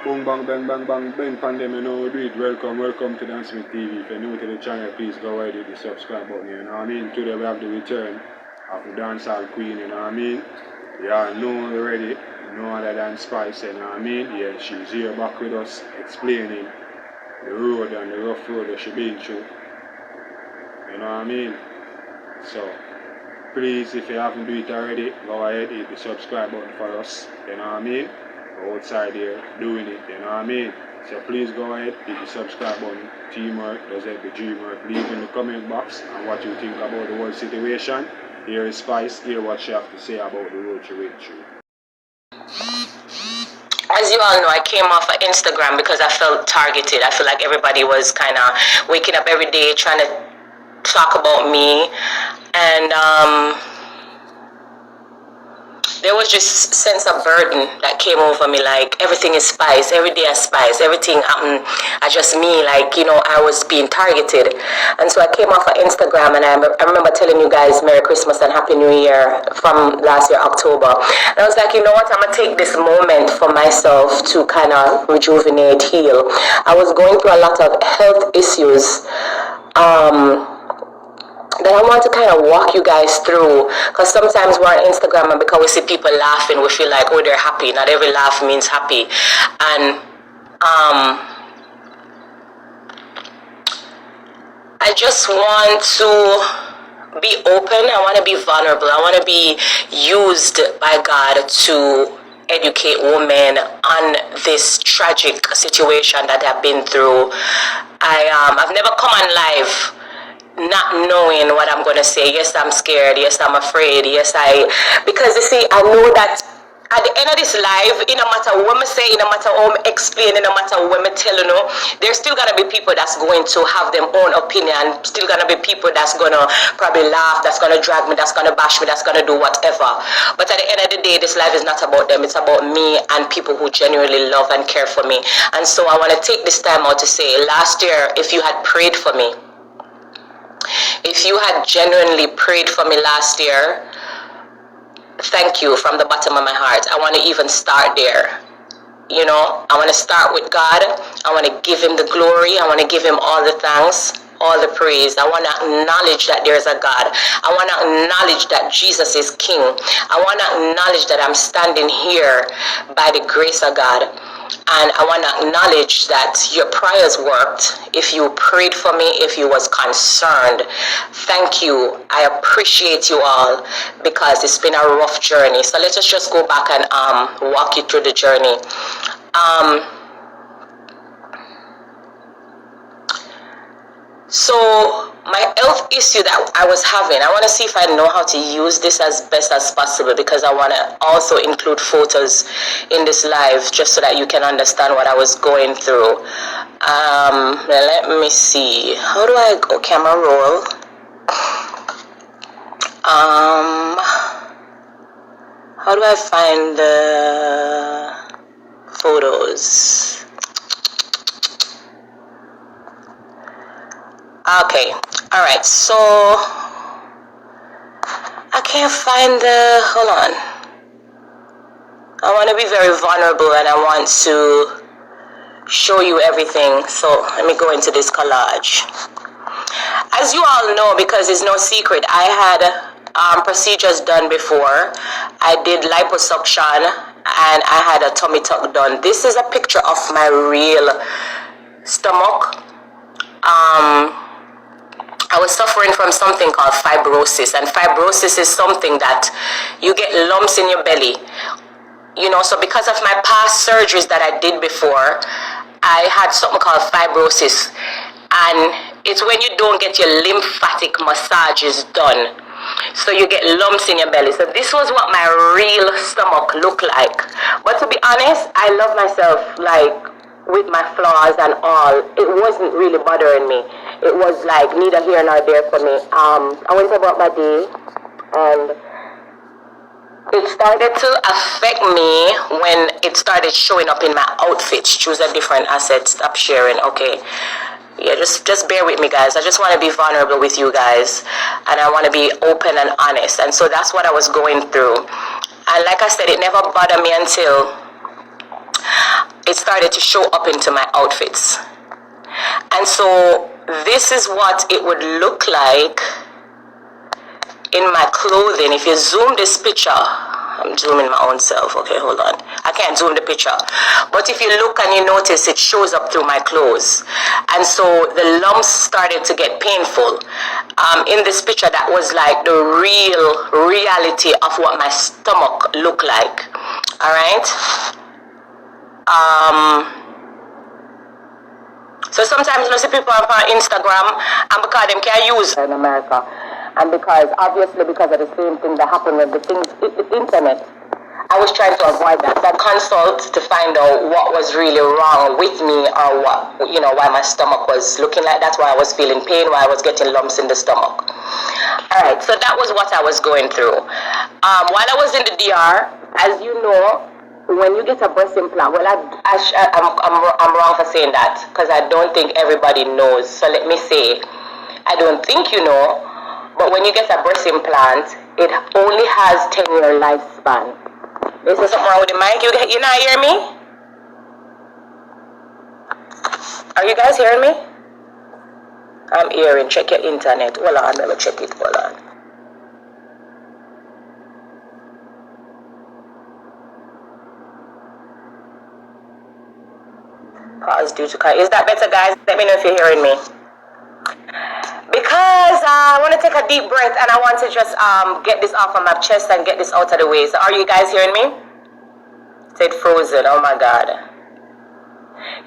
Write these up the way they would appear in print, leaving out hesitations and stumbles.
Boom bang bang bang bang bang pandemic, you know, do it. Welcome to Dance Smith TV. If you're new to the channel, please go ahead and hit the subscribe button, you know what I mean? Today we have the return of the dancehall queen, you know what I mean? Yeah, know already, no other than Spice, you know what I mean? Yeah, she's here back with us explaining the road and the rough road that she's been through. You know what I mean? So please, if you haven't do it already, go ahead, hit the subscribe button for us, you know what I mean? We're outside here doing it, you know what I mean? So please go ahead, hit the subscribe button. Teamwork does help the dreamwork. Leave in the comment box and what you think about the whole situation. Here is Spice, hear what she have to say about the road she went through. As you all know, I came off of Instagram because I felt targeted. I feel like everybody was kind of waking up every day trying to talk about me, and there was just sense of burden that came over me, like everything is Spice, every day I Spice, everything happened, I just me, like, you know, I was being targeted. And so I came off of Instagram, and I remember telling you guys Merry Christmas and Happy New Year from last year, October. And I was like, you know what, I'm going to take this moment for myself to kind of rejuvenate, heal. I was going through a lot of health issues, that I want to kind of walk you guys through, because sometimes we're on Instagram and because we see people laughing, we feel like, oh, they're happy. Not every laugh means happy. And I just want to be open. I want to be vulnerable. I want to be used by God to educate women on this tragic situation that I've been through. I've never come on live not knowing what I'm going to say. Yes, I'm scared. Yes, I'm afraid. Yes, because you see, I know that at the end of this live, no matter what I say, no matter how I explain, no matter what I tell you, there's still going to be people that's going to have their own opinion. Still going to be people that's going to probably laugh, that's going to drag me, that's going to bash me, that's going to do whatever. But at the end of the day, this life is not about them. It's about me and people who genuinely love and care for me. And so I want to take this time out to say, last year, if you had prayed for me, if you had genuinely prayed for me last year, thank you from the bottom of my heart. I want to even start there. You know, I want to start with God. I want to give him the glory. I want to give him all the thanks, all the praise. I want to acknowledge that there's a God. I want to acknowledge that Jesus is King. I want to acknowledge that I'm standing here by the grace of God. And I want to acknowledge that your prayers worked. If you prayed for me, if you was concerned, thank you. I appreciate you all, because it's been a rough journey. So let us just go back and walk you through the journey. So my health issue that I was having, I want to see if I know how to use this as best as possible, because I want to also include photos in this live just so that you can understand what I was going through. Let me see. How do I go? Camera roll. How do I find the photos? Okay, all right, so I can't find the, hold on. I want to be very vulnerable and I want to show you everything. So let me go into this collage. As you all know, because it's no secret, I had procedures done before. I did liposuction and I had a tummy tuck done. This is a picture of my real stomach. I was suffering from something called fibrosis, and fibrosis is something that you get lumps in your belly, you know. So because of my past surgeries that I did before, I had something called fibrosis, and it's when you don't get your lymphatic massages done, so you get lumps in your belly. So this was what my real stomach looked like. But to be honest, I love myself, like, with my flaws and all. It wasn't really bothering me. It was like neither here nor there for me. I went about my day, and it started to affect me when it started showing up in my outfits. Choose a different asset. Stop sharing. Okay. Yeah, just bear with me, guys. I just want to be vulnerable with you guys, and I want to be open and honest. And so that's what I was going through. And like I said, it never bothered me until it started to show up into my outfits. And so this is what it would look like in my clothing. If you zoom this picture, I'm zooming my own self. Okay, hold on. I can't zoom the picture. But if you look and you notice, it shows up through my clothes. And so the lumps started to get painful. In this picture, that was like the real reality of what my stomach looked like. All right? So sometimes you see people on Instagram, and because them can use in America, and because obviously because of the same thing that happened with the internet, I was trying to avoid that. So I consult to find out what was really wrong with me, or what, why my stomach was looking like that, why I was feeling pain, why I was getting lumps in the stomach. All right, so that was what I was going through. While I was in the DR, as you know, when you get a breast implant, well, I'm wrong for saying that, because I don't think everybody knows. So let me say, I don't think you know, but when you get a breast implant, it only has 10-year lifespan. Is there something wrong with the mic? You not hear me? Are you guys hearing me? I'm hearing. Check your internet. Hold on, let me check it. Hold on. Pause due to is that better, guys? Let me know if you're hearing me. Because I want to take a deep breath and I want to just get this off of my chest and get this out of the way. So are you guys hearing me? It's frozen. Oh my God.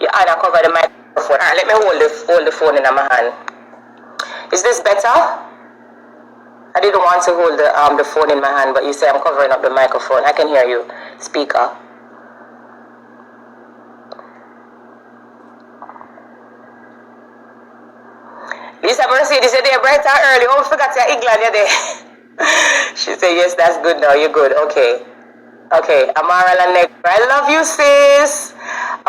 Yeah, and I cover the microphone. Alright, let me hold the phone in my hand. Is this better? I didn't want to hold the phone in my hand, but you say I'm covering up the microphone. I can hear you. Speaker. Lisa Mercedes said they're bright and early. Oh, I forgot your England, you're there. She said, yes, that's good now. You're good. Okay. Okay. Amara Lanek. I love you, sis.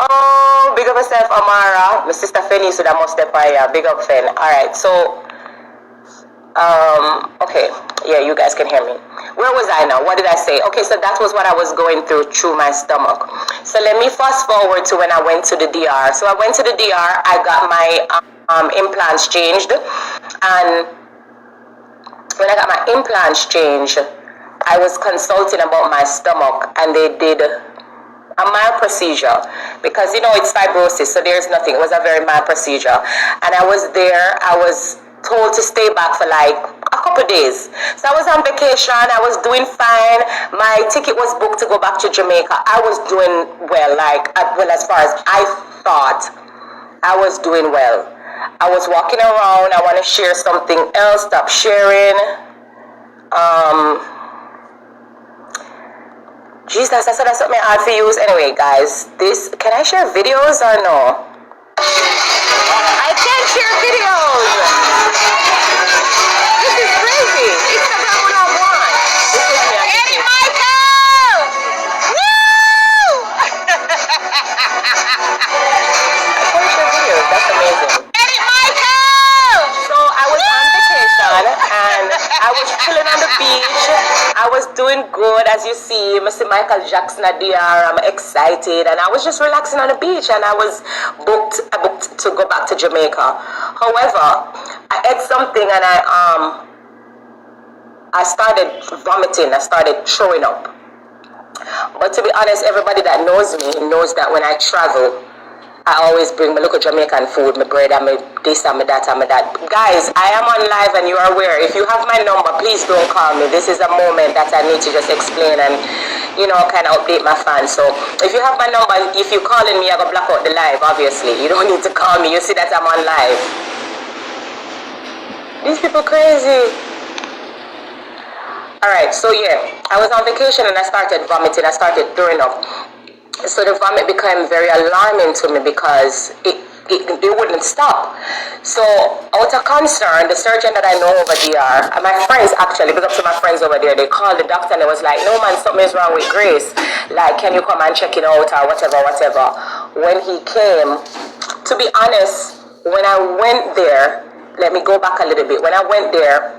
Oh, big up yourself, Amara. My sister Fenny said I must step by you. Big up, Fen. All right. So, okay. Yeah, you guys can hear me. Where was I now? What did I say? Okay, so that was what I was going through my stomach. So let me fast forward to when I went to the DR. So I went to the DR. I got my implants changed, and when I got my implants changed, I was consulting about my stomach, and they did a mild procedure because it's fibrosis, so there's nothing. It was a very mild procedure, and I was there. I was told to stay back for like a couple days. So I was on vacation. I was doing fine. My ticket was booked to go back to Jamaica. I was doing well, as far as I thought, I was doing well. I was walking around. I want to share something else. Stop sharing. Jesus, I said that's something hard to use. Anyway, guys, can I share videos or no? I can't share videos. This is crazy. Instagram would have won. This is me. Eddie Michael! Woo! I can't share videos. That's amazing. Eddie Michael! So I was on vacation and I was chilling on the beach. I was doing good, as you see. Mr. Michael Jackson at DR. I'm excited, and I was just relaxing on the beach, and I booked to go back to Jamaica. However, I ate something and I started vomiting. I started throwing up. But to be honest, everybody that knows me knows that when I travel, I always bring my local Jamaican food, my bread, and my this and my that and my that. Guys, I am on live and you are aware. If you have my number, please don't call me. This is a moment that I need to just explain and, kind of update my fans. So if you have my number, if you're calling me, I'm going to block out the live, obviously. You don't need to call me. You see that I'm on live. These people crazy. Alright, so yeah, I was on vacation and I started vomiting. I started throwing up. So the vomit became very alarming to me because it wouldn't stop. So out of concern, the surgeon that I know over there, and my friends actually, because to my friends over there, they called the doctor and it was like, no man, something is wrong with Grace. Like, can you come and check it out or whatever. When he came, to be honest, when I went there, let me go back a little bit. When I went there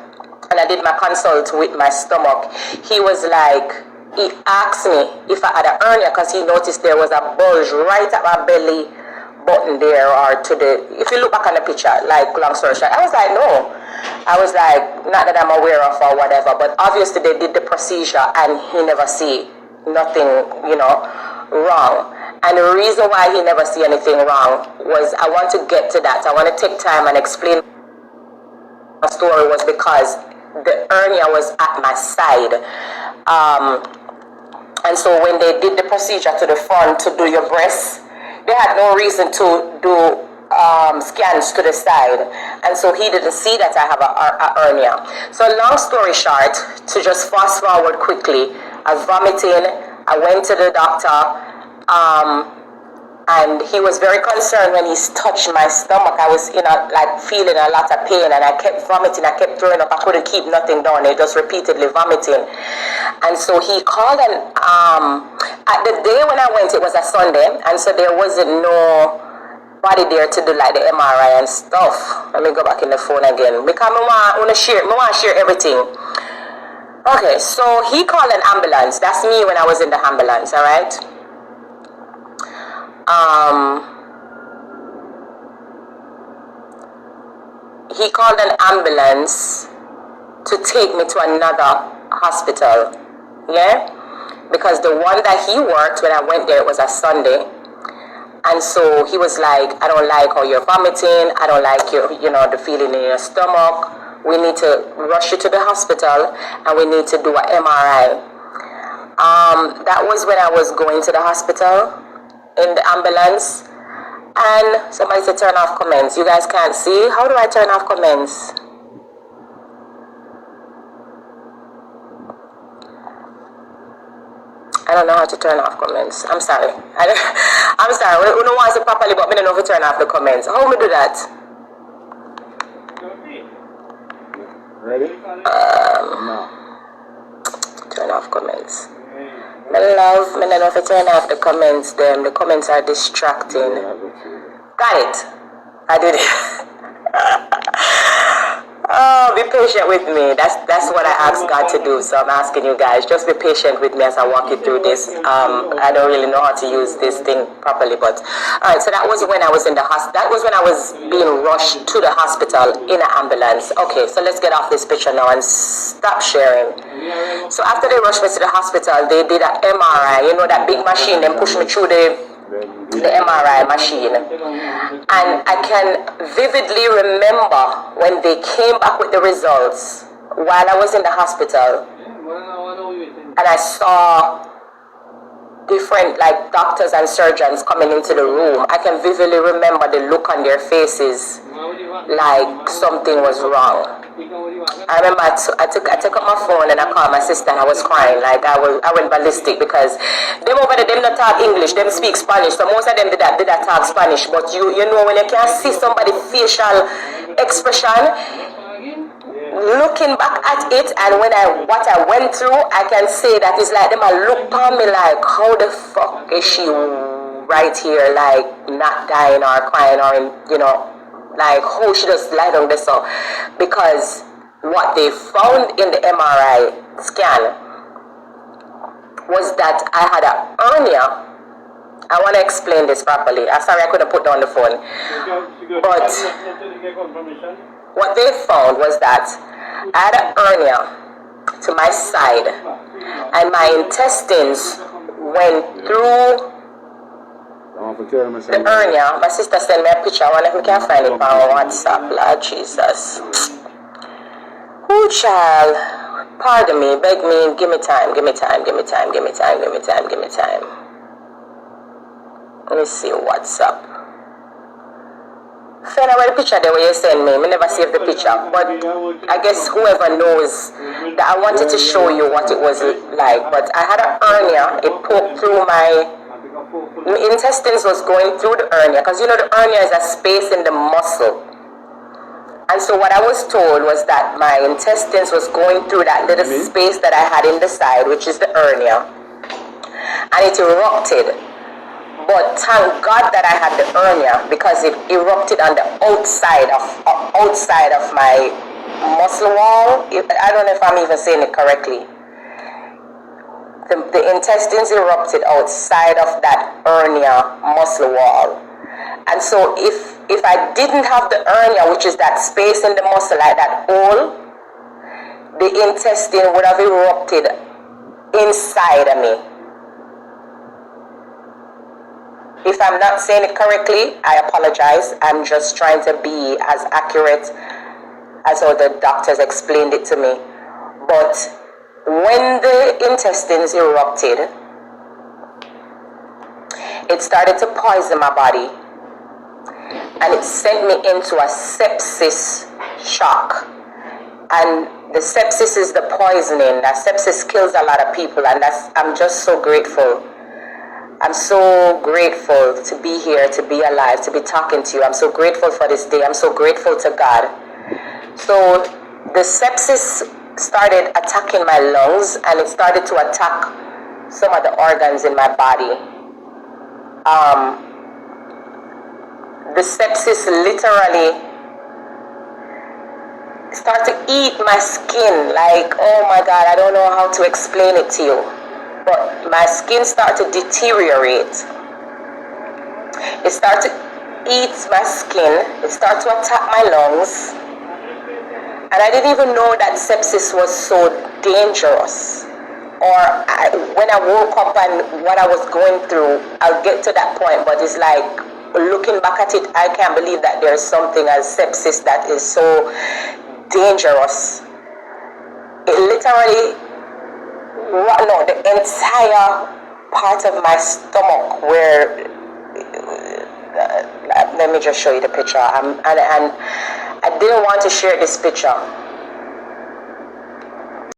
and I did my consult with my stomach, he was like, he asked me if I had a hernia because he noticed there was a bulge right at my belly button there, or to the, if you look back on the picture, like, long story short, I was like, no. I was like, not that I'm aware of or whatever, but obviously they did the procedure and he never see nothing, wrong. And the reason why he never see anything wrong was, I want to get to that. I want to take time and explain my story, was because the hernia was at my side. And so when they did the procedure to the front to do your breasts, they had no reason to do scans to the side, and so he didn't see that I have a hernia. So long story short, to just fast forward quickly, I was vomiting. I went to the doctor, and he was very concerned when he touched my stomach. I was feeling a lot of pain, and I kept vomiting, I kept throwing up, I couldn't keep nothing down, I just repeatedly vomiting. And so he called, and at the day when I went, it was a Sunday, and so there wasn't nobody there to do like the MRI and stuff. Let me go back in the phone again, because I want to share everything. Okay, so he called an ambulance. That's me when I was in the ambulance, all right? He called an ambulance to take me to another hospital, yeah? Because the one that he worked when I went there, it was a Sunday. And so he was like, I don't like how you're vomiting. I don't like your, the feeling in your stomach. We need to rush you to the hospital, and we need to do an MRI. That was when I was going to the hospital in the ambulance. And somebody said turn off comments. You guys can't see. How do I turn off comments? I don't know how to turn off comments. I'm sorry. I'm sorry. We don't want to properly, but I don't know how to turn off the comments. How do we do that? Ready? No. Turn off comments. My love, I don't know if I turn off the comments. The comments are distracting. Got it. I did it. Oh, be patient with me. That's what I asked God to do. So I'm asking you guys, just be patient with me as I walk you through this. I don't really know how to use this thing properly, but all right. So that was when I was in the hospital. That was when I was being rushed to the hospital in an ambulance. Okay, so let's get off this picture now and stop sharing. So after they rushed me to the hospital, they did an MRI. You know that big machine? Then pushed me through the MRI machine, and I can vividly remember when they came back with the results while I was in the hospital, and I saw different doctors and surgeons coming into the room. I can vividly remember the look on their faces, like something was wrong. I remember I took up my phone and I called my sister, and I was crying. Like I went ballistic, because them over there, them not talk English, them speak Spanish. So most of them did that talk Spanish. But you know when you can see somebody facial expression, looking back at it, and what I went through, I can say that it's like them a look on me like, how the fuck is she right here, like not dying or crying, or like how she just lie down there. So because what they found in the MRI scan was that I had a hernia. I want to explain this properly. I'm sorry I couldn't put down the phone. But what they found was that I had a hernia to my side, and my intestines went through the hernia. My sister sent me a picture. I wonder if we can find it on WhatsApp. Lord Jesus. Oh, child. Pardon me. Beg me. Give me time. Give me time. Give me time. Give me time. Give me time. Give me time. Let me see WhatsApp. Find out the picture there where you send me. I never saved the picture. But I guess whoever knows that I wanted to show you what it was like. But I had a hernia. It poked through my intestines, was going through the hernia, because the hernia is a space in the muscle. And so what I was told was that my intestines was going through that little space that I had in the side, which is the hernia, and it erupted. But thank God that I had the hernia, because it erupted on the outside of my muscle wall. I don't know if I'm even saying it correctly. the intestines erupted outside of that hernia muscle wall. And so if I didn't have the hernia, which is that space in the muscle, like that hole, the intestine would have erupted inside of me. If I'm not saying it correctly, I apologize. I'm just trying to be as accurate as how the doctors explained it to me. But when the intestines erupted, it started to poison my body, and it sent me into a sepsis shock. And the sepsis is the poisoning. That sepsis kills a lot of people, and I'm just so grateful. I'm so grateful to be here, to be alive, to be talking to you. I'm so grateful for this day. I'm so grateful to God. So the sepsis started attacking my lungs, and it started to attack some of the organs in my body. The sepsis literally started to eat my skin. Like, oh my God, I don't know how to explain it to you. But my skin started to deteriorate. It started to eat my skin. It started to attack my lungs. And I didn't even know that sepsis was so dangerous. When I woke up and what I was going through, I'll get to that point. But it's like, looking back at it, I can't believe that there's something as sepsis that is so dangerous. It literally, the entire part of my stomach where, let me just show you the picture. And I didn't want to share this picture,